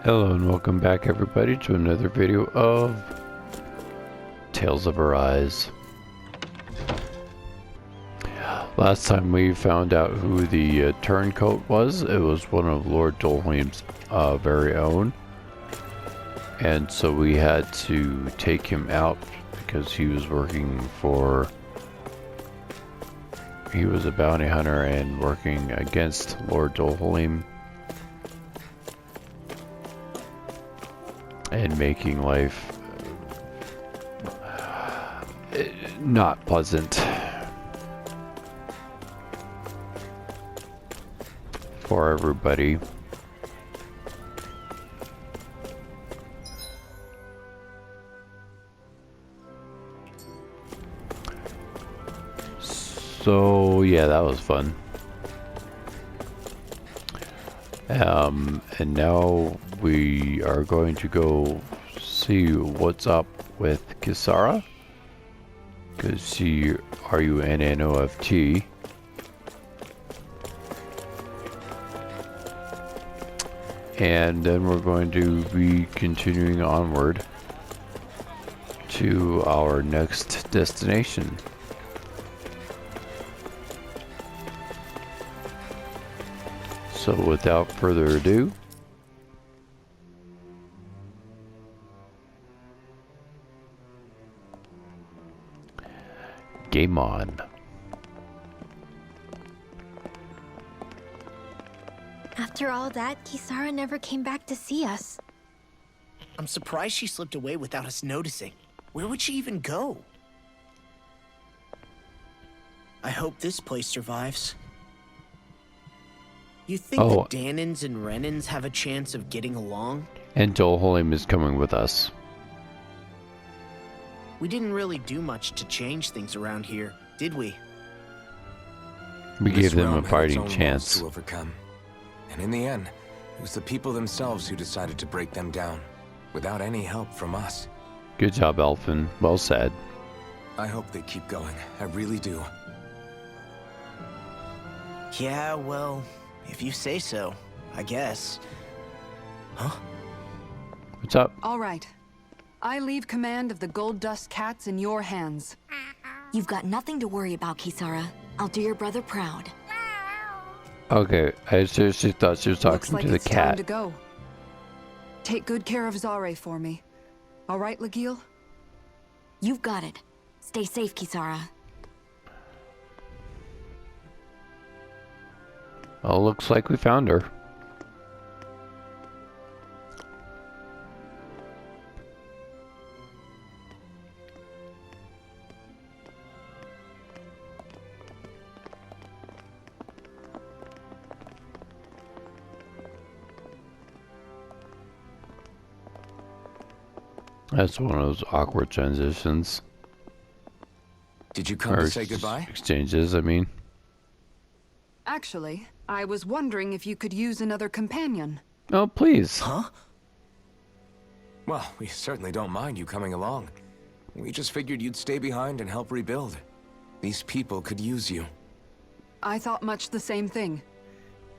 Hello and welcome back everybody to another video of Tales of Arise. Last time we found out who the turncoat was. It was one of Lord Dolheim's very own. And so we had to take him out because he was working for... He was a bounty hunter and working against Lord Dolheim. And making life not pleasant for everybody. So yeah, that was fun. And now we are going to go see what's up with Kisara, because she RUNNOFT. And then we're going to be continuing onward to our next destination. So without further ado, game on. After all that, Kisara never came back to see us. I'm surprised she slipped away without us noticing. Where would she even go? I hope this place survives. You think the Dahnans and Renans have a chance of getting along? And Dolheim is coming with us. We didn't really do much to change things around here, did we? We gave them a fighting chance to overcome. And in the end, it was the people themselves who decided to break them down, without any help from us. Good job, Elfin. Well said. I hope they keep going. I really do. Yeah, well, if you say so, I guess. Huh? What's up? All right. I leave command of the Gold Dust Cats in your hands. You've got nothing to worry about, Kisara. I'll do your brother proud. Okay, I seriously thought she was talking Looks like to the it's time cat. to go. Take good care of Zare for me. All right, Lagiel? You've got it. Stay safe, Kisara. Well, looks like we found her. That's one of those awkward transitions. Did you come to say goodbye? Exchanges, I mean. Actually, I was wondering if you could use another companion. Oh, please. Huh? Well, we certainly don't mind you coming along. We just figured you'd stay behind and help rebuild. These people could use you. I thought much the same thing.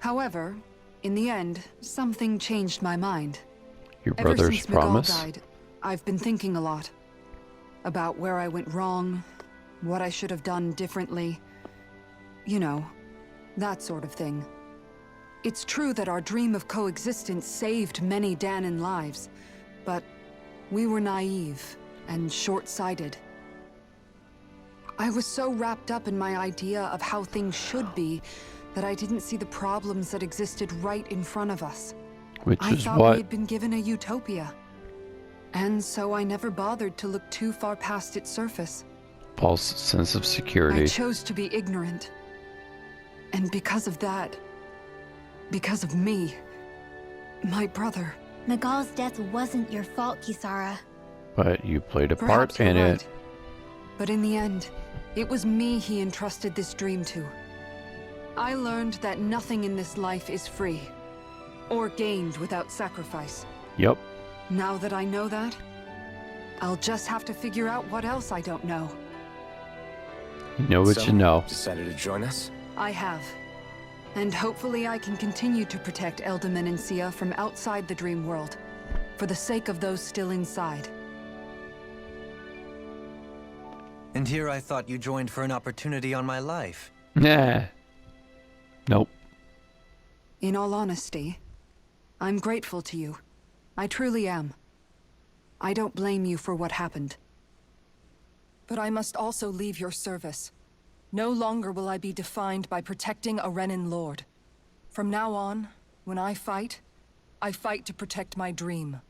However, in the end, something changed my mind. Your Ever brother's since Miguel promise? died, I've been thinking a lot. About where I went wrong, what I should have done differently. You know, that sort of thing. It's true that our dream of coexistence saved many Dahnan lives, but we were naive and short-sighted. I was so wrapped up in my idea of how things should be that I didn't see the problems that existed right in front of us. Which I is thought what? we had been given a utopia. And so I never bothered to look too far past its surface. False sense of I security. chose to be ignorant. And because of that, because of me, my brother... Miguel's death wasn't your fault, Kisara. But you played a Perhaps part in you're it. right. But in the end, it was me he entrusted this dream to. I learned that nothing in this life is free, or gained without sacrifice. Yep. Now that I know that, I'll just have to figure out what else I don't know. You know what So, you know. Decided to join us? I have. And hopefully I can continue to protect Elda Menancia from outside the dream world, for the sake of those still inside. And here I thought you joined for an opportunity on my life. Nah. Nope. In all honesty, I'm grateful to you. I truly am. I don't blame you for what happened. But I must also leave your service. No longer will I be defined by protecting a Renan Lord. From now on, when I fight to protect my dream.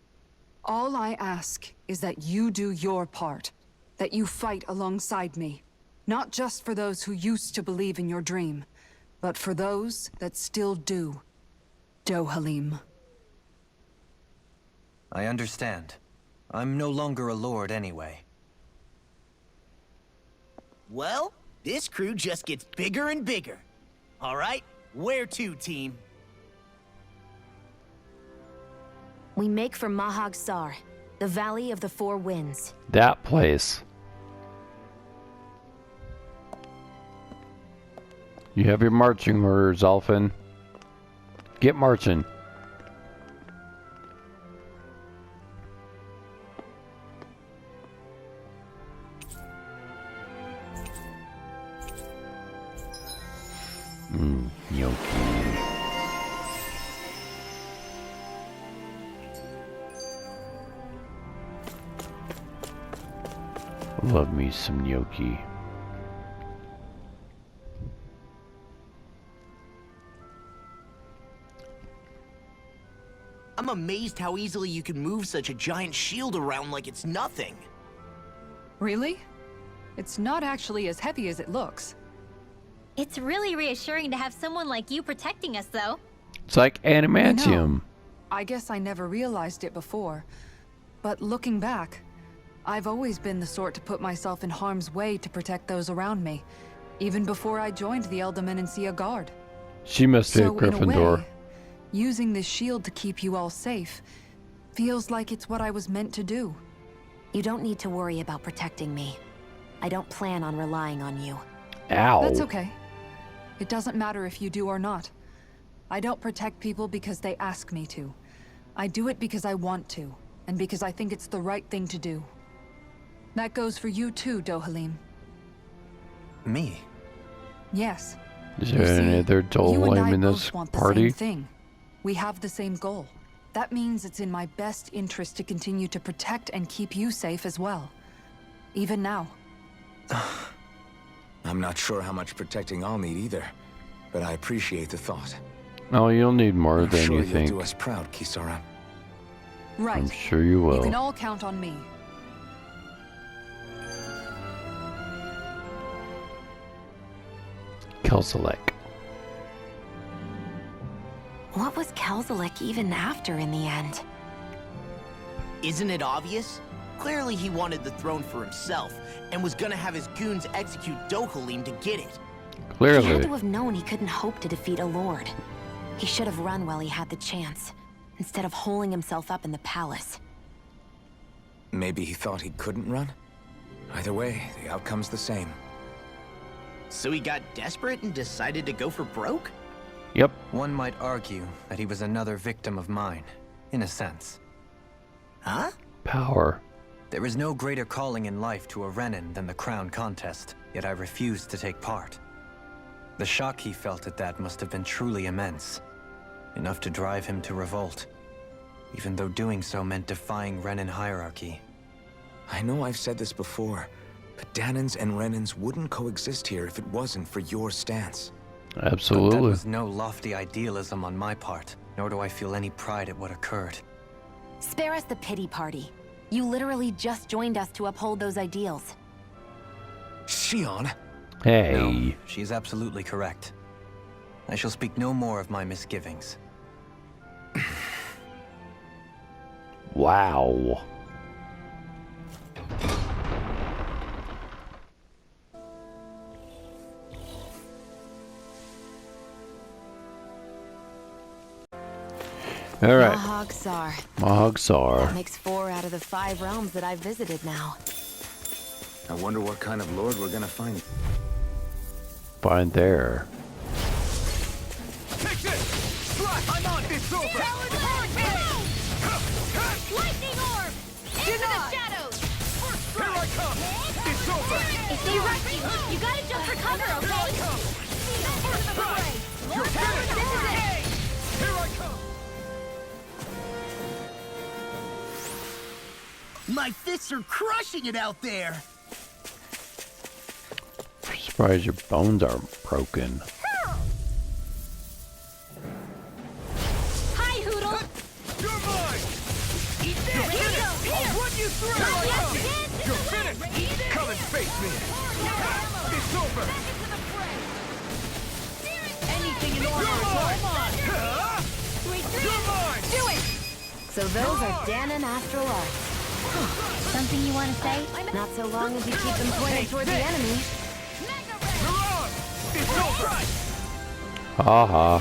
All I ask is that you do your part. That you fight alongside me. Not just for those who used to believe in your dream, but for those that still do. Dohalim. I understand. I'm no longer a lord anyway. Well, this crew just gets bigger and bigger. All right, where to, team? We make for Mahag Sar, the Valley of the Four Winds. That place. You have your marching orders, Alphen. Get marching. Gnocchi. Love me some gnocchi. I'm amazed how easily you can move such a giant shield around like it's nothing. Really? It's not actually as heavy as it looks. It's really reassuring to have someone like you protecting us, though. It's like adamantium. I guess I never realized it before. But looking back, I've always been the sort to put myself in harm's way to protect those around me, even before I joined the Elda Menancia Guard. She must be a So in a Gryffindor. way, using this shield to keep you all safe feels like it's what I was meant to do. You don't need to worry about protecting me. I don't plan on relying on you. Ow. That's okay. It doesn't matter if you do or not. I don't protect people because they ask me to. I do it because I want to, and because I think it's the right thing to do. That goes for you too, Dohalim. Me? Yes. Is You there see, any other you and I Dohalim in both this want the party? same thing. We have the same goal. That means it's in my best interest to continue to protect and keep you safe as well. Even now. I'm not sure how much protecting I'll need either, but I appreciate the thought. No, you'll need more I'm than sure you you'll think. do us proud, Kisara. Right. I'm sure you You will. can all count on me. Kelselek. What was Kelselek even after in the end? Isn't it obvious? Clearly he wanted the throne for himself, and was gonna have his goons execute Dohalim to get it. He had Clearly. to have known he couldn't hope to defeat a lord. He should have run while he had the chance, instead of holding himself up in the palace. Maybe he thought he couldn't run? Either way, the outcome's the same. So he got desperate and decided to go for broke? Yep. One might argue that he was another victim of mine, in a sense. Huh? Power. There is no greater calling in life to a Renan than the crown contest, yet I refused to take part. The shock he felt at that must have been truly immense, enough to drive him to revolt, even though doing so meant defying Renan hierarchy. I know I've said this before, but Danans and Renans wouldn't coexist here if it wasn't for your stance. But that Absolutely. was no lofty idealism on my part, nor do I feel any pride at what occurred. Spare us the pity party. You literally just joined us to uphold those ideals. Shion! Hey. No, she's absolutely correct. I shall speak no more of my misgivings. Wow. All right. Mahag Sar. Mahag Sar. That makes 4 out of the 5 realms that I've visited now. I wonder what kind of lord we're gonna find. Find there. Take this! Slash! I'm on! It's over! Talon Hurricane! Lightning Orb! Into the shadows! Here I come! It's over! If they rush you, you gotta jump for cover, okay? You're finished! This is it! Here I come! My fists are crushing it out there. I'm surprised your bones aren't broken. Hi, Hoodle! You're mine! Eat this! Here you go! Here! I'll run you through! Not yet, kid! You're finished! Come and face me! It's over! Anything in order! You're mine! You're mine! Do it! So those are Dan and Astral Arts. Something you want to say? Not so long as you keep them pointed toward the enemy. You're on! It's over! Haha.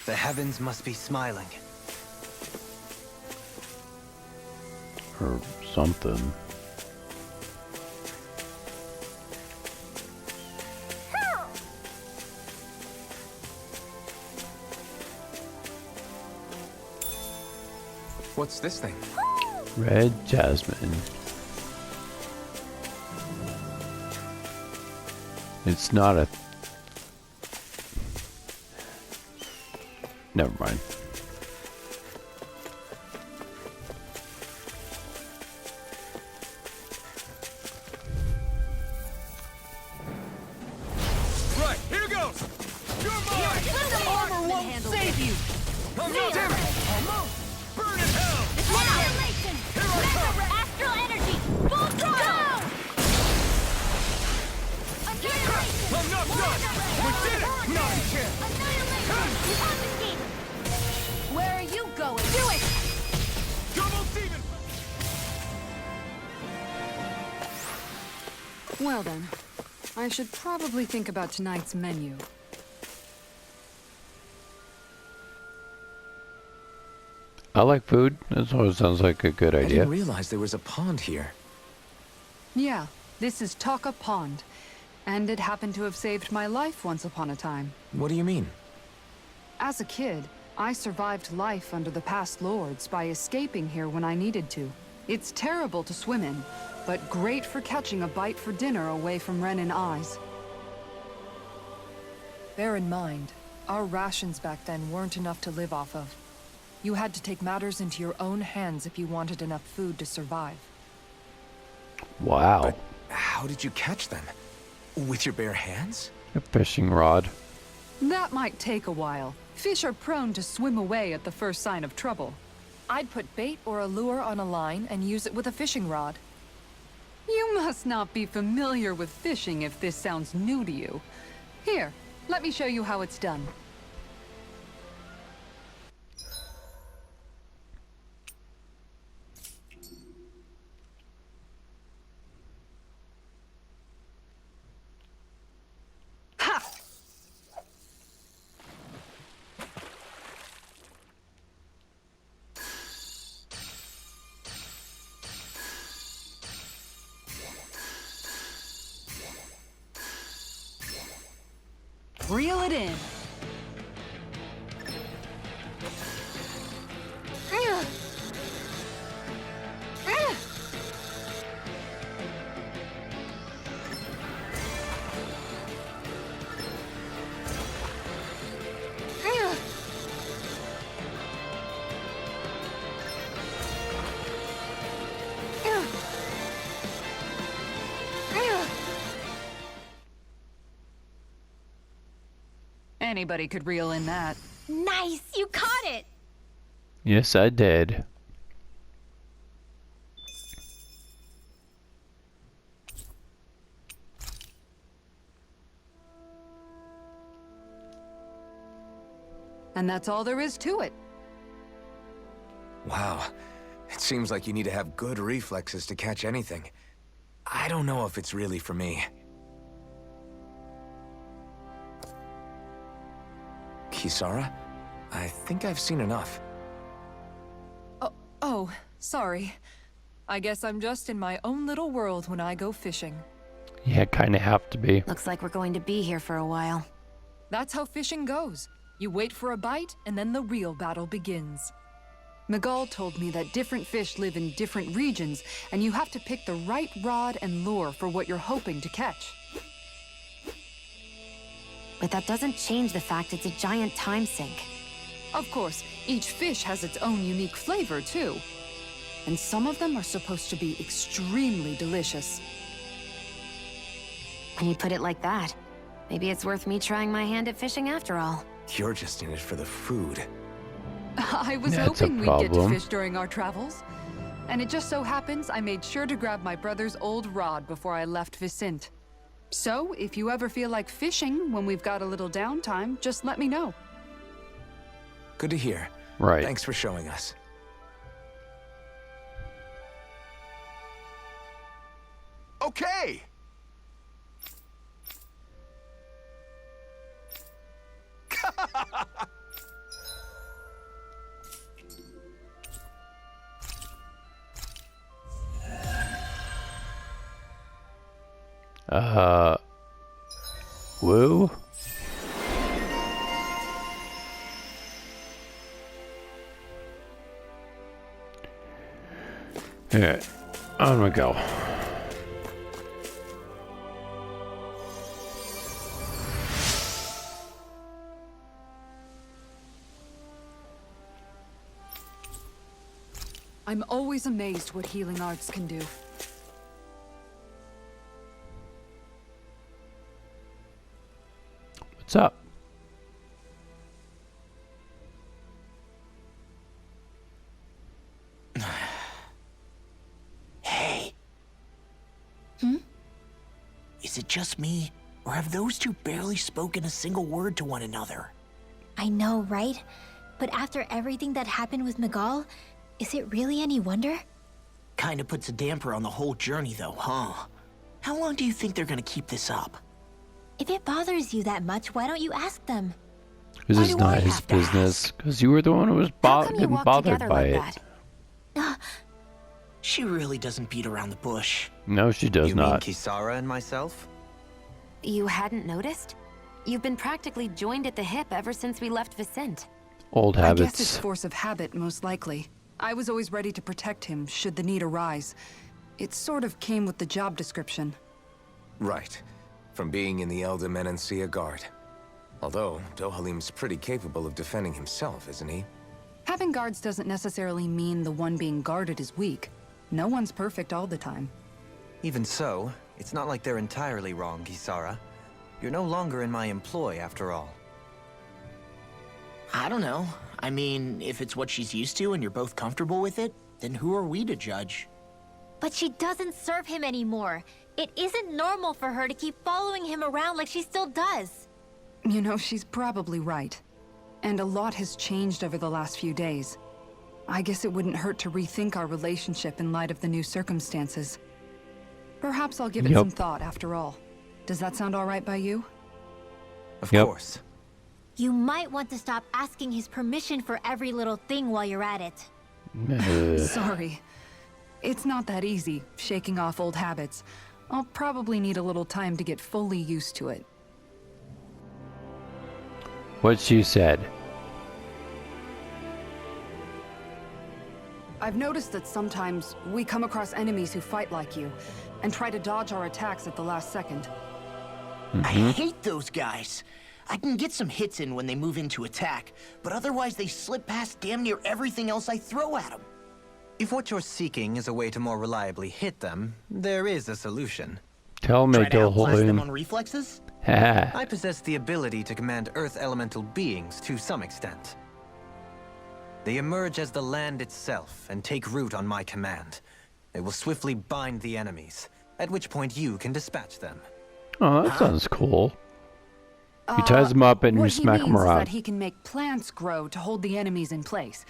The heavens must be smiling. Or something. What's this thing? Red jasmine. It's not a... Never mind. Right, here goes! You're mine! The armor won't save you! Oh no, damn it! Almost! Burn in hell! Annihilation! Here I come! Astral energy! Full throttle! Annihilation! I'm not done! We did it! Not a chance! Annihilation! Confiscate! Where are you going? Do it! Double demon! Well then, I should probably think about tonight's menu. I like food. That always sounds like a good I idea. didn't realize there was a pond here. Yeah, this is Taka Pond. And it happened to have saved my life once upon a time. What do you mean? As a kid, I survived life under the past lords by escaping here when I needed to. It's terrible to swim in, but great for catching a bite for dinner away from Renin eyes. Bear in mind, our rations back then weren't enough to live off of. You had to take matters into your own hands if you wanted enough food to survive. Wow. But how did you catch them? With your bare hands? A fishing rod. That might take a while. Fish are prone to swim away at the first sign of trouble. I'd put bait or a lure on a line and use it with a fishing rod. You must not be familiar with fishing if this sounds new to you. Here, let me show you how it's done. Ha! Reel it in. Anybody could reel in that. Nice! You caught it! Yes, I did. And that's all there is to it. Wow. It seems like you need to have good reflexes to catch anything. I don't know if it's really for me. Kisara? I think I've seen enough. Oh, sorry. I guess I'm just in my own little world when I go fishing. Yeah, kind of have to be. Looks like we're going to be here for a while. That's how fishing goes. You wait for a bite, and then the real battle begins. Miguel told me that different fish live in different regions, and you have to pick the right rod and lure for what you're hoping to catch. But that doesn't change the fact it's a giant time sink. Of course, each fish has its own unique flavor, too. And some of them are supposed to be extremely delicious. When you put it like that, maybe it's worth me trying my hand at fishing after all. You're just in it for the food. I was That's a hoping we'd get to problem. fish during our travels. And it just so happens I made sure to grab my brother's old rod before I left Vicente. So, if you ever feel like fishing when we've got a little downtime, just let me know. Good to hear. Right. Thanks for showing us. Okay! Woo? Alright, on we go. I'm always amazed what healing arts can do. What's up? Hey. Is it just me, or have those two barely spoken a single word to one another? I know, right? But after everything that happened with Miguel, is it really any wonder? Kinda puts a damper on the whole journey though, huh? How long do you think they're gonna keep this up? If it bothers you that much, why don't you ask them? This Why is do I not his have to business, because you were the one who was How come you getting walk bothered together by like it. that? She really doesn't beat around the bush. No, she does You mean not. Kisara and myself? You hadn't noticed? You've been practically joined at the hip ever since we left Vicente. Old I guess it's habits. force of habit, most likely. I was always ready to protect him, should the need arise. It sort of came with the job description. Right. From being in the Elder Menancia Guard. Although, Dohalim's pretty capable of defending himself, isn't he? Having guards doesn't necessarily mean the one being guarded is weak. No one's perfect all the time. Even so, it's not like they're entirely wrong, Kisara. You're no longer in my employ, after all. I don't know. I mean, if it's what she's used to and you're both comfortable with it, then who are we to judge? But she doesn't serve him anymore. It isn't normal for her to keep following him around like she still does. You know, she's probably right. And a lot has changed over the last few days. I guess it wouldn't hurt to rethink our relationship in light of the new circumstances. Perhaps I'll give it Yep. some thought after all. Does that sound all right by you? Of Yep. course. You might want to stop asking his permission for every little thing while you're at it. Sorry. It's not that easy, shaking off old habits. I'll probably need a little time to get fully used to it. What she said. I've noticed that sometimes we come across enemies who fight like you, and try to dodge our attacks at the last second. I hate those guys. I can get some hits in when they move into attack, but otherwise they slip past damn near everything else I throw at them. If what you're seeking is a way to more reliably hit them, there is a solution. Tell me, Try to outclass them Dohalim. on reflexes? Ha. I possess the ability to command Earth elemental beings to some extent. They emerge as the land itself and take root on my command. They will swiftly bind the enemies, at which point you can dispatch them. Oh, that sounds cool. He ties them up and you What smack he them means is around. that he can make plants grow to hold the enemies in place.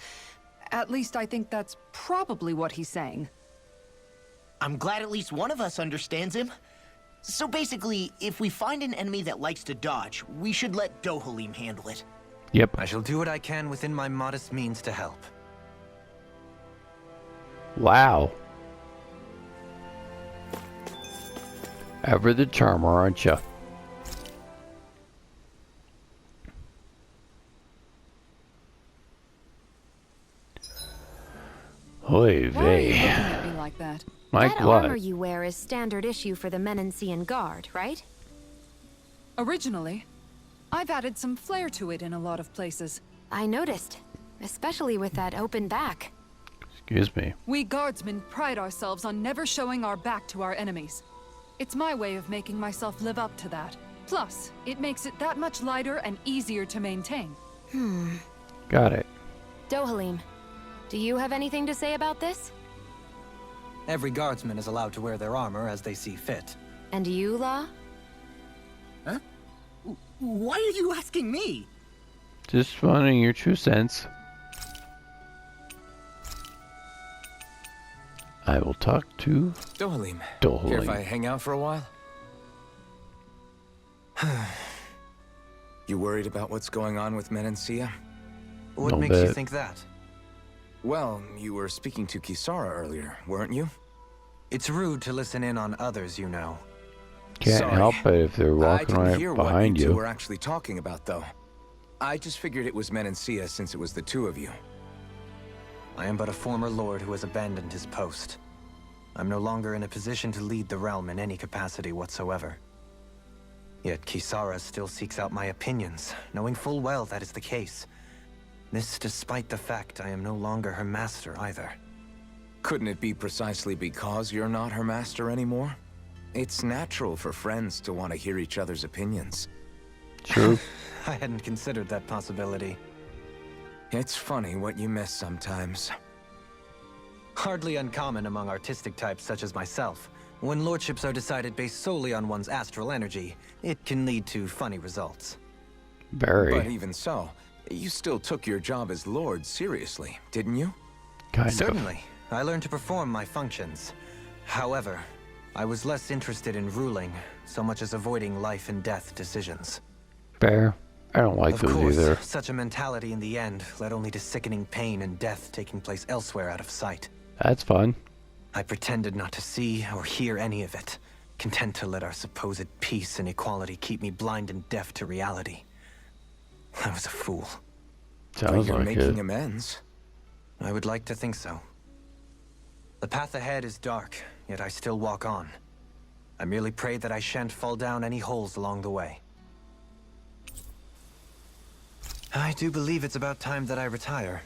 At least I think that's probably what he's saying. I'm glad at least one of us understands him. So basically, if we find an enemy that likes to dodge, we should let Dohalim handle it. Yep. I shall do what I can within my modest means to help. Wow. Ever the charmer, aren't you? Oy Why are you looking vey. at me like that? Like that what? armor you wear is standard issue for the Menancian Guard, right? Originally, I've added some flair to it in a lot of places. I noticed, especially with that open back. Excuse me. We guardsmen pride ourselves on never showing our back to our enemies. It's my way of making myself live up to that. Plus, it makes it that much lighter and easier to maintain. Got it. Dohalim, do you have anything to say about this? Every guardsman is allowed to wear their armor as they see fit. And you, La? Huh? Why are you asking me? Just wanting your 2 cents. I will talk to Dohalim. Dohalim. Care if I hang out for a while? You worried about what's going on with Menancia? What Little makes you bit. think that? Well, you were speaking to Kisara earlier, weren't you? It's rude to listen in on others, you know. Can't Sorry. help it if they're I walking didn't right hear what behind you two you. were actually talking about, though. I just figured it was Menancia since it was the two of you. I am but a former lord who has abandoned his post. I'm no longer in a position to lead the realm in any capacity whatsoever. Yet Kisara still seeks out my opinions, knowing full well that is the case. This despite the fact I am no longer her master either. Couldn't it be precisely because you're not her master anymore? It's natural for friends to want to hear each other's opinions. True. I hadn't considered that possibility. It's funny what you miss sometimes. Hardly uncommon among artistic types such as myself. When lordships are decided based solely on one's astral energy, it can lead to funny results. Very. But even so, you still took your job as lord seriously, didn't you? Kind of. Certainly. I learned to perform my functions. However, I was less interested in ruling, so much as avoiding life and death decisions. Fair. I don't like Of those course, either. such a mentality in the end led only to sickening pain and death taking place elsewhere out of sight. That's fun. I pretended not to see or hear any of it, content to let our supposed peace and equality keep me blind and deaf to reality. I was a fool. But Sounds you're like making it. amends. I would like to think so. The path ahead is dark, yet I still walk on. I merely pray that I shan't fall down any holes along the way. I do believe it's about time that I retire.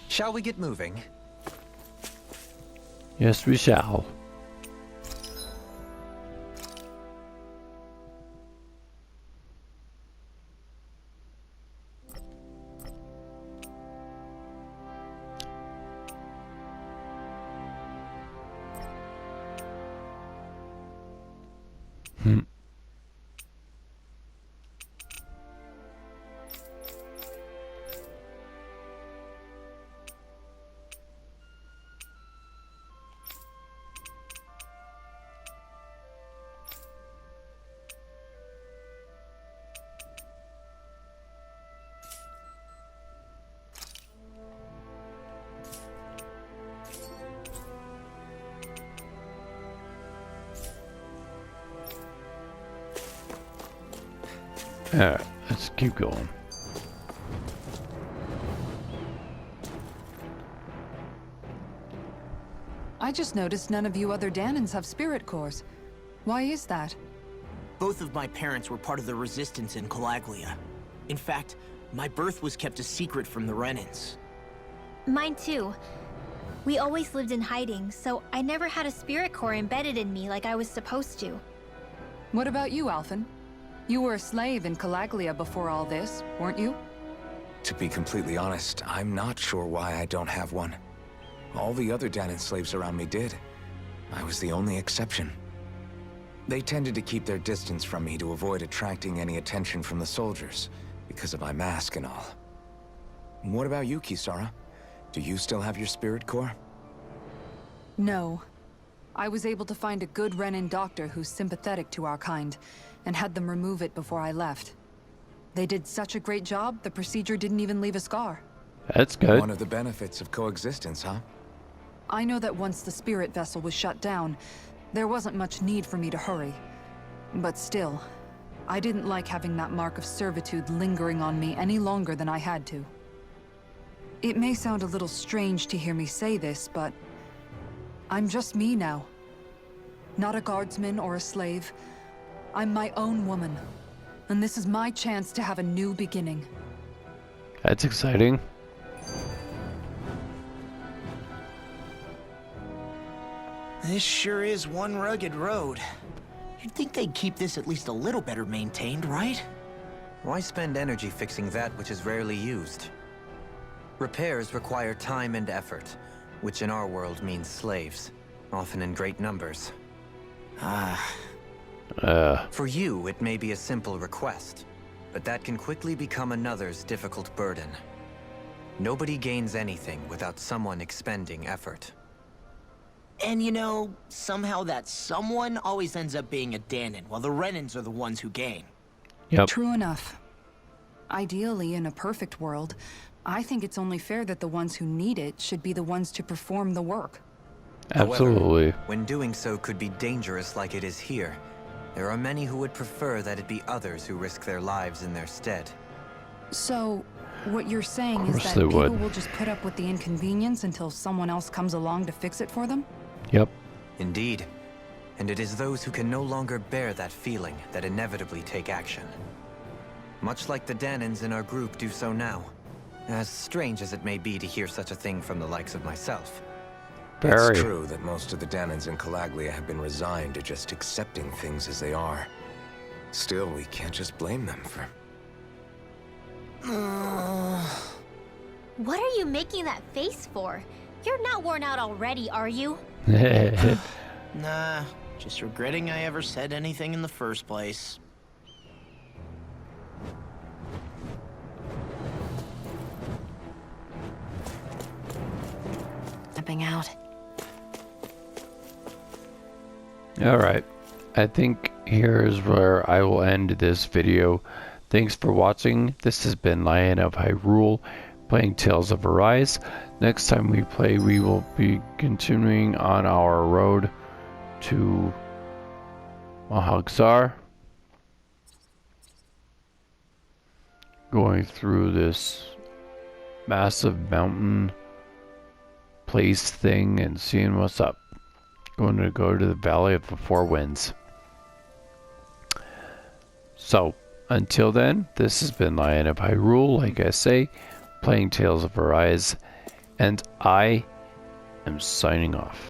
Shall we get moving? Yes, we shall. Alright, let's keep going. I just noticed none of you other Danans have spirit cores. Why is that? Both of my parents were part of the resistance in Calaglia. In fact, my birth was kept a secret from the Renans. Mine too. We always lived in hiding, so I never had a spirit core embedded in me like I was supposed to. What about you, Alphen? You were a slave in Calaglia before all this, weren't you? To be completely honest, I'm not sure why I don't have one. All the other Danan slaves around me did. I was the only exception. They tended to keep their distance from me to avoid attracting any attention from the soldiers, because of my mask and all. What about you, Kisara? Do you still have your spirit core? No. I was able to find a good Renan doctor who's sympathetic to our kind, and had them remove it before I left. They did such a great job, the procedure didn't even leave a scar. That's good. One of the benefits of coexistence, huh? I know that once the spirit vessel was shut down, there wasn't much need for me to hurry. But still, I didn't like having that mark of servitude lingering on me any longer than I had to. It may sound a little strange to hear me say this, but I'm just me now. Not a guardsman or a slave. I'm my own woman. And this is my chance to have a new beginning. That's exciting. This sure is one rugged road. You'd think they'd keep this at least a little better maintained, right? Why spend energy fixing that which is rarely used? Repairs require time and effort, which in our world means slaves, often in great numbers. For you, it may be a simple request, but that can quickly become another's difficult burden. Nobody gains anything without someone expending effort. And you know, somehow that someone always ends up being a Danon, while the Renans are the ones who gain. Yep. True enough. Ideally, in a perfect world, I think it's only fair that the ones who need it should be the ones to perform the work. Absolutely. However, when doing so could be dangerous like it is here, there are many who would prefer that it be others who risk their lives in their stead. So, what you're saying Of is course that they people would. will just put up with the inconvenience until someone else comes along to fix it for them? Yep. Indeed. And it is those who can no longer bear that feeling that inevitably take action. Much like the Danons in our group do so now. As strange as it may be to hear such a thing from the likes of myself. Very. It's true that most of the Danons in Calaglia have been resigned to just accepting things as they are. Still, we can't just blame them for... What are you making that face for? You're not worn out already, are you? Nah, just regretting I ever said anything in the first place. Stepping out. Alright, I think here's where I will end this video. Thanks for watching. This has been Lion of Hyrule, playing Tales of Arise. Next time we play, we will be continuing on our road to Mahagzar. Going through this massive mountain place thing and seeing what's up. Going to go to the Valley of the Four Winds. So, until then, this has been Lion of Hyrule, like I say, playing Tales of Arise, and I am signing off.